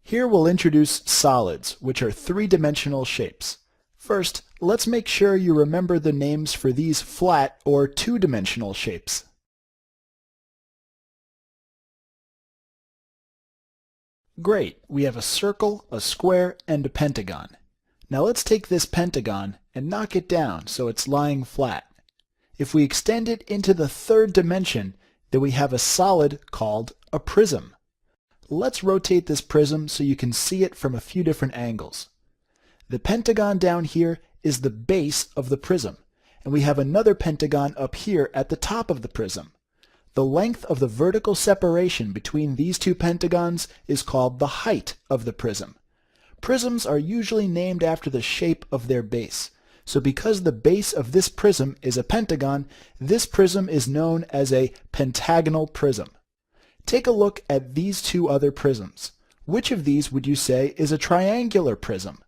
Here we'll introduce solids, which are three-dimensional shapes. First, let's make sure you remember the names for these flat or two-dimensional shapes. Great, we have a circle, a square, and a pentagon. Now let's take this pentagon and knock it down so it's lying flat. If we extend it into the third dimension, then we have a solid called a prism. Let's rotate this prism so you can see it from a few different angles. The pentagon down here is the base of the prism, and we have another pentagon up here at the top of the prism. The length of the vertical separation between these two pentagons is called the height of the prism. Prisms are usually named after the shape of their base. So because the base of this prism is a pentagon, this prism is known as a pentagonal prism. Take a look at these two other prisms. Which of these would you say is a triangular prism?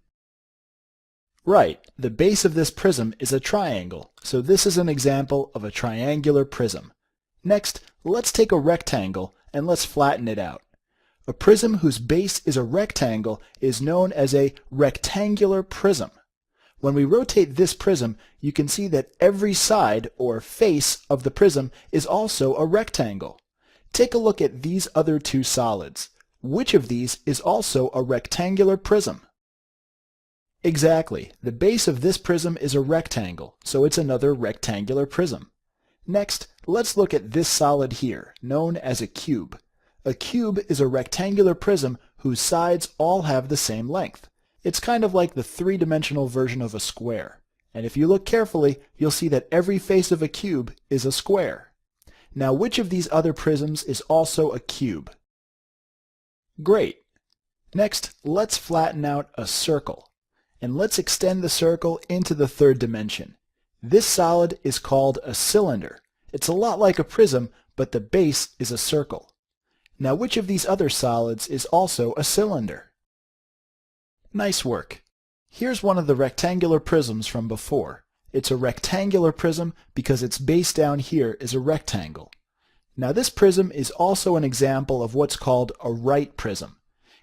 Right, the base of this prism is a triangle, so this is an example of a triangular prism. Next, let's take a rectangle and let's flatten it out. A prism whose base is a rectangle is known as a rectangular prism. When we rotate this prism, you can see that every side or face of the prism is also a rectangle. Take a look at these other two solids. Which of these is also a rectangular prism? Exactly. The base of this prism is a rectangle, so it's another rectangular prism. Next, let's look at this solid here, known as a cube. A cube is a rectangular prism whose sides all have the same length. It's kind of like the three-dimensional version of a square. And if you look carefully, you'll see that every face of a cube is a square. Now, which of these other prisms is also a cube? Great. Next, let's flatten out a circle. And let's extend the circle into the third dimension. This solid is called a cylinder. It's a lot like a prism, but the base is a circle. Now, which of these other solids is also a cylinder? Nice work. Here's one of the rectangular prisms from before. It's a rectangular prism because its base down here is a rectangle. Now this prism is also an example of what's called a right prism.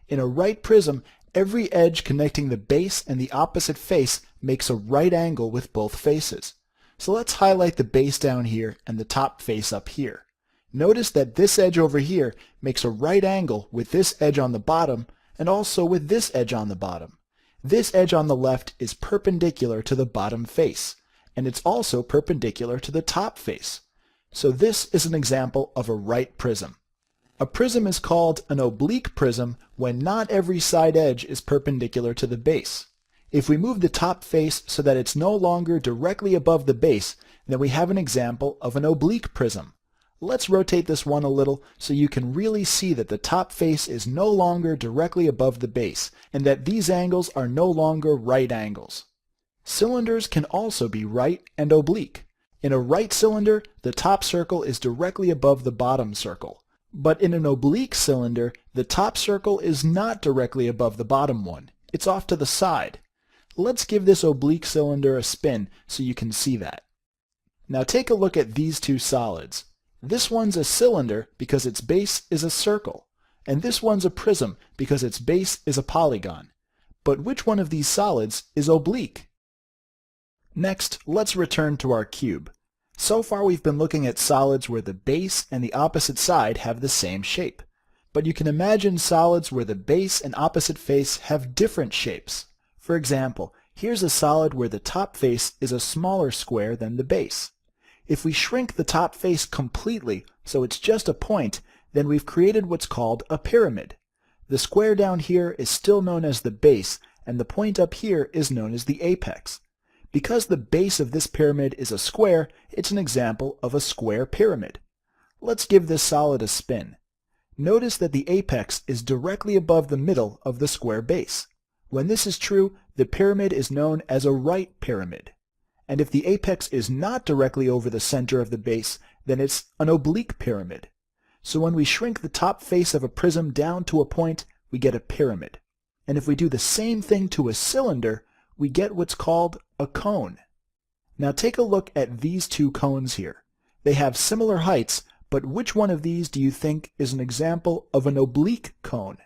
In a right prism, every edge connecting the base and the opposite face makes a right angle with both faces. So let's highlight the base down here and the top face up here. Notice that this edge over here makes a right angle with this edge on the bottom and also with this edge on the bottom. This edge on the left is perpendicular to the bottom face, and it's also perpendicular to the top face. So this is an example of a right prism. A prism is called an oblique prism when not every side edge is perpendicular to the base. If we move the top face so that it's no longer directly above the base, then we have an example of an oblique prism. Let's rotate this one a little so you can really see that the top face is no longer directly above the base and that these angles are no longer right angles. Cylinders can also be right and oblique. In a right cylinder, the top circle is directly above the bottom circle. But in an oblique cylinder, the top circle is not directly above the bottom one. It's off to the side. Let's give this oblique cylinder a spin so you can see that. Now take a look at these two solids. This one's a cylinder because its base is a circle, and this one's a prism because its base is a polygon. But which one of these solids is oblique? Next, let's return to our cube. So far we've been looking at solids where the base and the opposite side have the same shape. But you can imagine solids where the base and opposite face have different shapes. For example, here's a solid where the top face is a smaller square than the base. If we shrink the top face completely so it's just a point, then we've created what's called a pyramid. The square down here is still known as the base, and the point up here is known as the apex. Because the base of this pyramid is a square, it's an example of a square pyramid. Let's give this solid a spin. Notice that the apex is directly above the middle of the square base. When this is true, the pyramid is known as a right pyramid. And if the apex is not directly over the center of the base, then it's an oblique pyramid. So when we shrink the top face of a prism down to a point, we get a pyramid. And if we do the same thing to a cylinder, we get what's called a cone. Now take a look at these two cones here. They have similar heights, but which one of these do you think is an example of an oblique cone?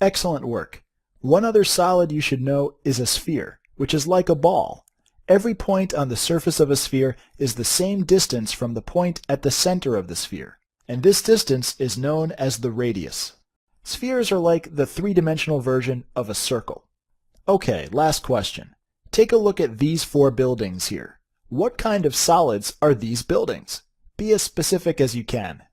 Excellent work. One other solid you should know is a sphere, which is like a ball. Every point on the surface of a sphere is the same distance from the point at the center of the sphere, and this distance is known as the radius. Spheres are like the three-dimensional version of a circle. Okay, last question. Take a look at these four buildings here. What kind of solids are these buildings? Be as specific as you can.